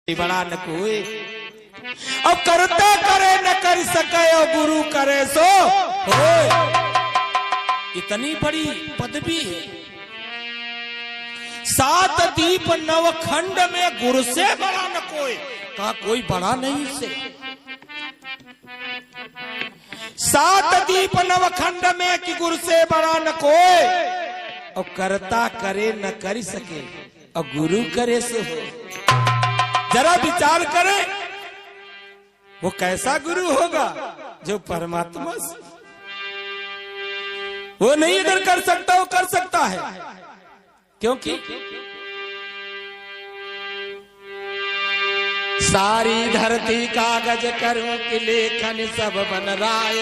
बड़ा न कोई। अब करता करे न कर सके और गुरु करे सो होए। इतनी बड़ी पदवी है। 7 दीप नवखंड में गुरु से बड़ा न कोई। कहा कोई बड़ा नहीं से। 7 दीप नवखंड में कि गुरु से बड़ा न कोई। और करता करे न कर सके और गुरु करे से हो। जरा विचार करें वो कैसा गुरु होगा जो परमात्मा से वो नहीं अगर कर सकता वो कर सकता है। क्योंकि सारी धरती कागज करूं कि लेखन सब बन राय।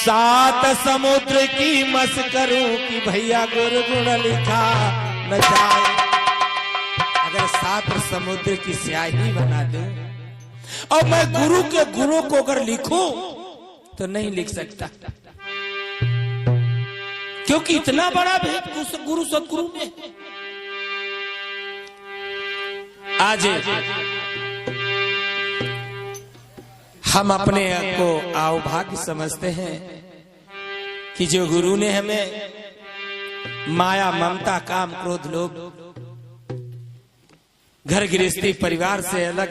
7 समुद्र की मस करूं कि भैया गुरु गुण लिखा न जाए। अगर 7 समुद्र की स्याही बना दूं और मैं गुरु के गुणों को अगर लिखूं तो नहीं लिख सकता। क्योंकि इतना बड़ा भेद गुरु सदगुरु में। आज हम अपने आप को अभाग्य समझते हैं कि जो गुरु ने हमें माया ममता काम क्रोध लोभ घर गृहस्थी परिवार से अलग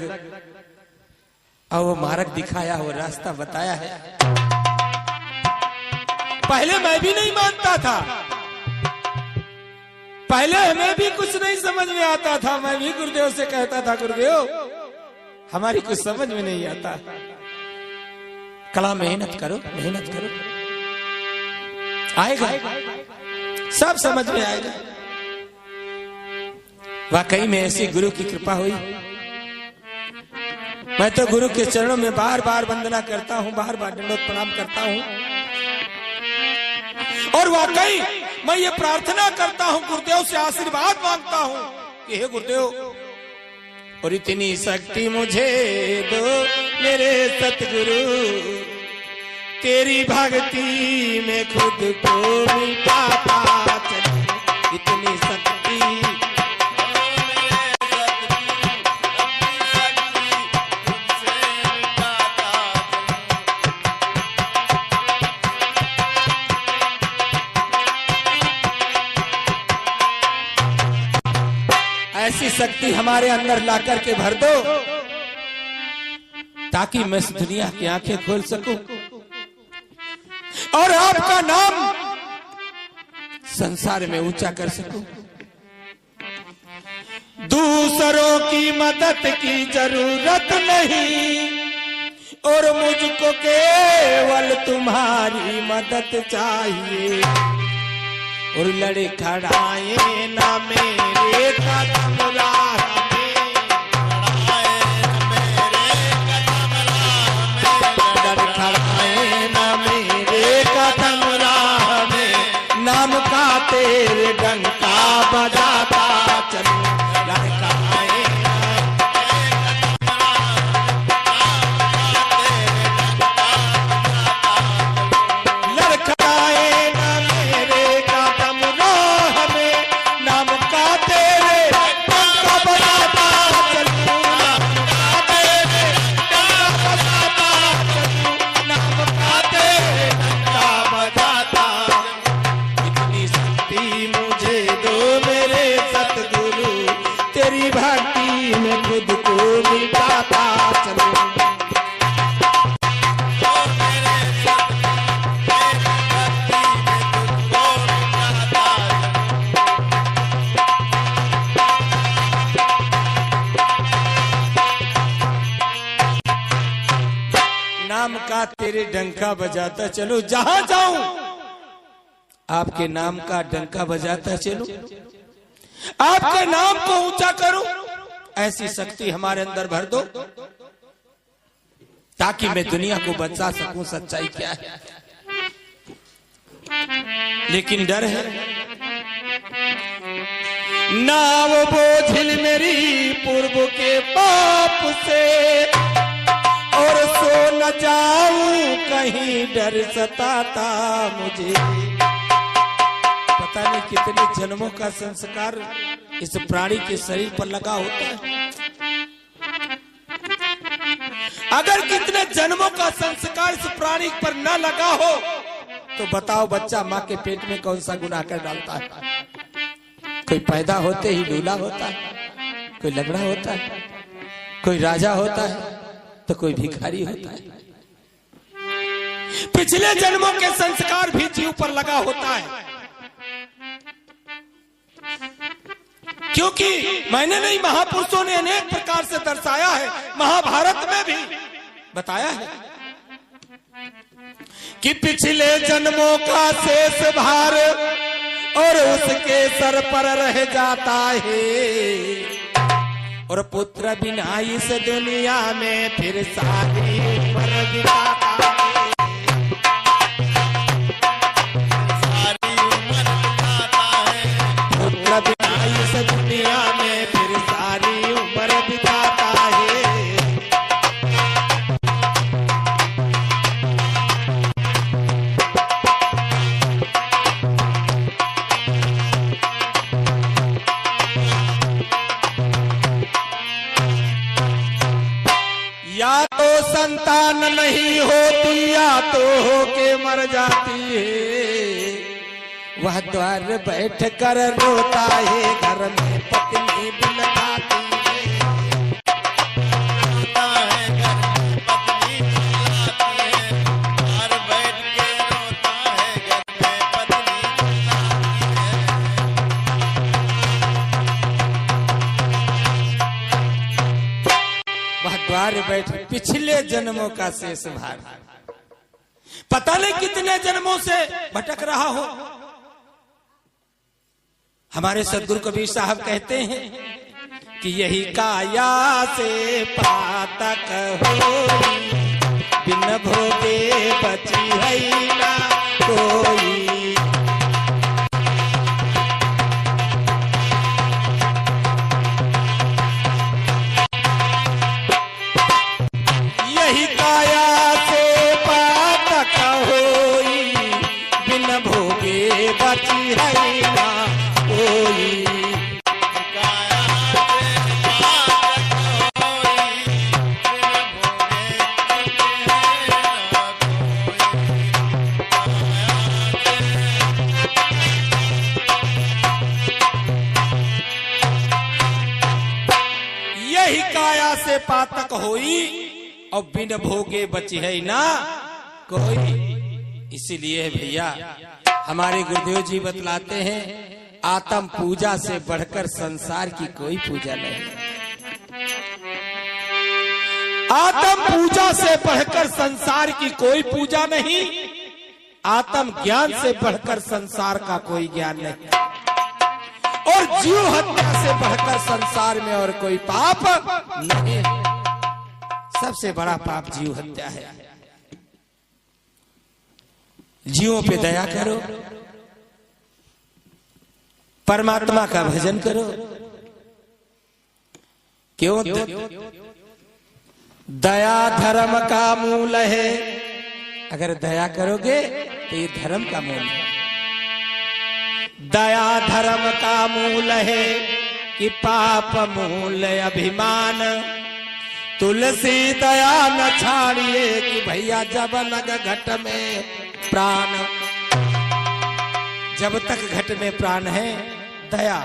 और वो मार्ग दिखाया, वो रास्ता बताया है। पहले मैं भी नहीं मानता था। पहले हमें भी कुछ नहीं समझ में आता था। मैं भी गुरुदेव से कहता था गुरुदेव हमारी कुछ समझ में नहीं आता। कला मेहनत करो मेहनत करो आएगा सब समझ में आएगा। वाकई में ऐसी गुरु की कृपा हुई। मैं तो गुरु के चरणों में बार बार वंदना करता हूं, बार बार दंडवत प्रणाम करता हूं। और वाकई मैं ये प्रार्थना करता हूं, गुरुदेव से आशीर्वाद मांगता हूं कि हे गुरुदेव और इतनी शक्ति मुझे दो मेरे सतगुरु। तेरी भक्ति में खुद को मिटाता चलूं। इतनी शक्ति ऐसी शक्ति हमारे अंदर लाकर के भर दो ताकि मैं इस दुनिया की आंखें खोल सकूं और आपका नाम संसार में ऊंचा कर सकूं। दूसरों की मदद की जरूरत नहीं और मुझको केवल तुम्हारी मदद चाहिए। और लड़े खड़ाए ना मेरे कदम राह में, लड़े खड़ाए ना मेरे कदम राह में। नाम का तेरे डंका बजाता चलूं। लड़े खड़ाए नाम का तेरे डंका बजाता चलो। जहां जाऊं आपके नाम का डंका बजाता चलो। आपके नाम को ऊंचा करूं। ऐसी शक्ति हमारे अंदर भर दो ताकि मैं दुनिया को बचा सकूं सच्चाई क्या है। लेकिन डर है ना वो बोझिल मेरी पूर्व के पाप से और सो न जाऊं कहीं डर सताता मुझे। पता नहीं कितने जन्मों का संस्कार इस प्राणी के शरीर पर लगा होता है। अगर कितने जन्मों का संस्कार इस प्राणी पर न लगा हो तो बताओ बच्चा माँ के पेट में कौन सा गुनाह कर डालता है? कोई पैदा होते ही दूल्हा होता है, कोई लंगड़ा होता है, कोई राजा होता है तो कोई भिखारी होता है। पिछले जन्मों के संस्कार भी जीव पर लगा होता है। क्योंकि मैंने नहीं, महापुरुषों ने अनेक प्रकार से दर्शाया है, महाभारत में भी बताया है कि पिछले जन्मों का शेष भार और उसके सर पर रह जाता है, और पुत्र बिना इस दुनिया में फिर सारी उम्र बिताता है। पुत्र बिना इस दुनिया में फिर सारी उम्र बिताता है। या तो संतान नहीं होती या तो होके मर जाती है। वह द्वार बैठ कर रोता है, घर में पत्नी बुलवाती है। रोता है, घर में पत्नी बुलवाती है। द्वार बैठ के रोता है, घर में पत्नी बुलवाती है। वह द्वार बैठ, पिछले जन्मों का शेष भार, पता नहीं कितने जन्मों से भटक रहा हो। हमारे सद्गुरु कबीर साहब कहते हैं कि यही काया से पातक होई, बिन भोगे बची है ना कोई। यही काया से पातक होई, बिन भोगे बची है ना कोई। यही काया से पातक होई और बिन भोगे बची है ना कोई। इसीलिए भैया हमारे गुरुदेव जी बतलाते हैं, आत्म पूजा से बढ़कर संसार की कोई पूजा नहीं। आत्म पूजा से बढ़कर संसार की कोई पूजा नहीं। आत्म ज्ञान से बढ़कर संसार का कोई ज्ञान नहीं। और जीव हत्या से बढ़कर संसार में और कोई पाप नहीं। सबसे बड़ा पाप जीव हत्या है। जीवों पे दया करो, परमात्मा का भजन करो। क्यों? दया धर्म का मूल है। अगर दया करोगे तो ये धर्म का मूल है। दया धर्म का मूल है कि पाप मूल अभिमान। तुलसी दया न छाड़िए कि भैया जब लग घट में प्राण। जब तक घट में प्राण है दया,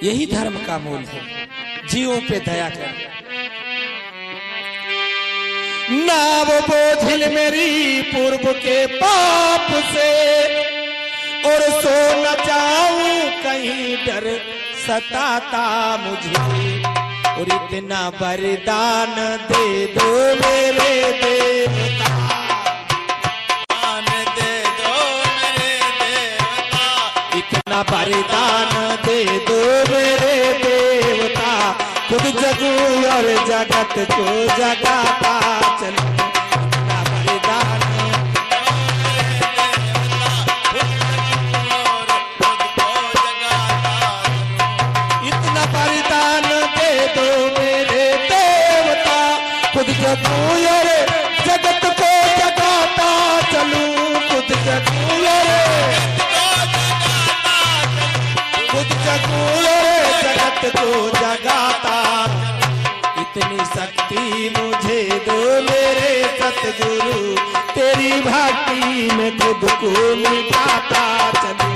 यही धर्म का मूल है। जीवों पे दया कर। नाव बोझिल मेरी पूर्व के पाप से, और सो न जाऊं कहीं डर सताता मुझे। और इतना वरदान दे दो मेरे देवता, दे दो मेरे देवता। इतना वरदान दे दो मेरे देवता, खुद जगू और जगत को जगाता चलूं। इतना वरदान खुद जगू और जगत को जगाता चलूं। खुद जगू और जगत को जगाता। इतनी शक्ति मुझे दो मेरे सतगुरु, तेरी भक्ति में खुद को मिटाता चलूं।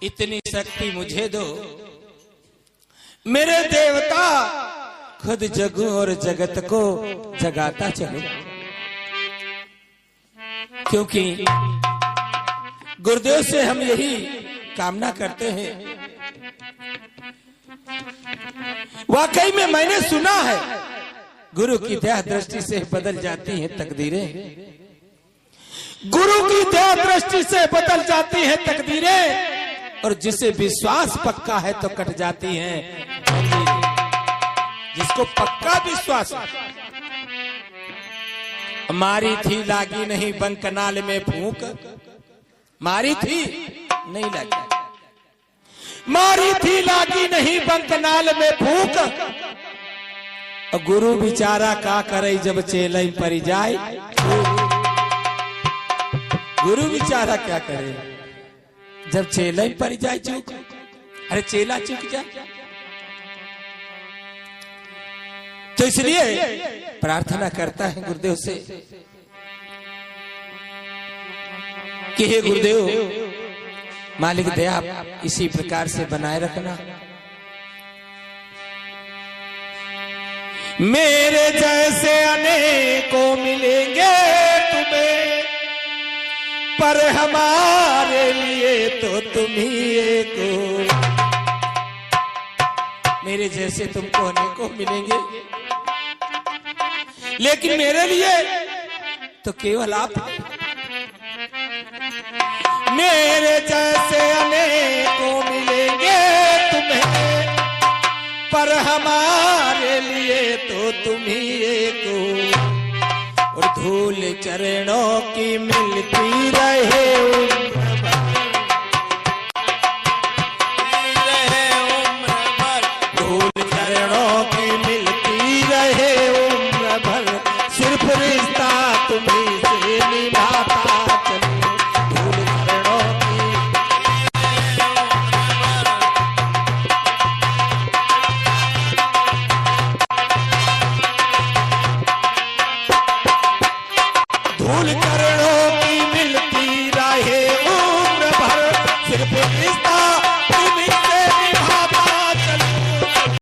इतनी शक्ति मुझे दो मेरे देवता, खुद जगूं और जगत को जगाता चलूं। क्योंकि गुरुदेव से हम यही कामना करते हैं। वाकई में मैंने सुना है, गुरु की दया दृष्टि से बदल जाती हैं तकदीरें। गुरु की दया दृष्टि से बदल जाती हैं तकदीरें, और जिसे विश्वास पक्का है तो कट जाती हैं। जिसको पक्का विश्वास है, मारी थी लागी नहीं बंकनाल में फूंक, मारी थी नहीं लगी, मारी थी लागी नहीं बंकनाल में फूंक। और गुरु बिचारा का करे जब चेलई परी जाए, गुरु बिचारा क्या करे जब चेला पड़ जाए चूक। अरे चेला चूक जाए। तो इसलिए प्रार्थना करता है गुरुदेव से कि हे गुरुदेव, मालिक दया इसी प्रकार से बनाए रखना। मेरे जैसे अनेकों मिलेंगे तुम्हें, पर हमारे लिए तो तुम ही एक हो। मेरे जैसे तुमको अनेकों मिलेंगे, लेकिन मेरे लिए तो केवल आप। मेरे जैसे अनेकों मिलेंगे तुम्हें, पर हमारे लिए तो तुम ही एक हो। और धूल चरणों की मिलती रहे उम्र भर, धूल चरणों की मिलती रहे उम्र भर, सिर्फ रिश्ता तुम्हीं से निभाता चलूं। धूल चरणों की धूल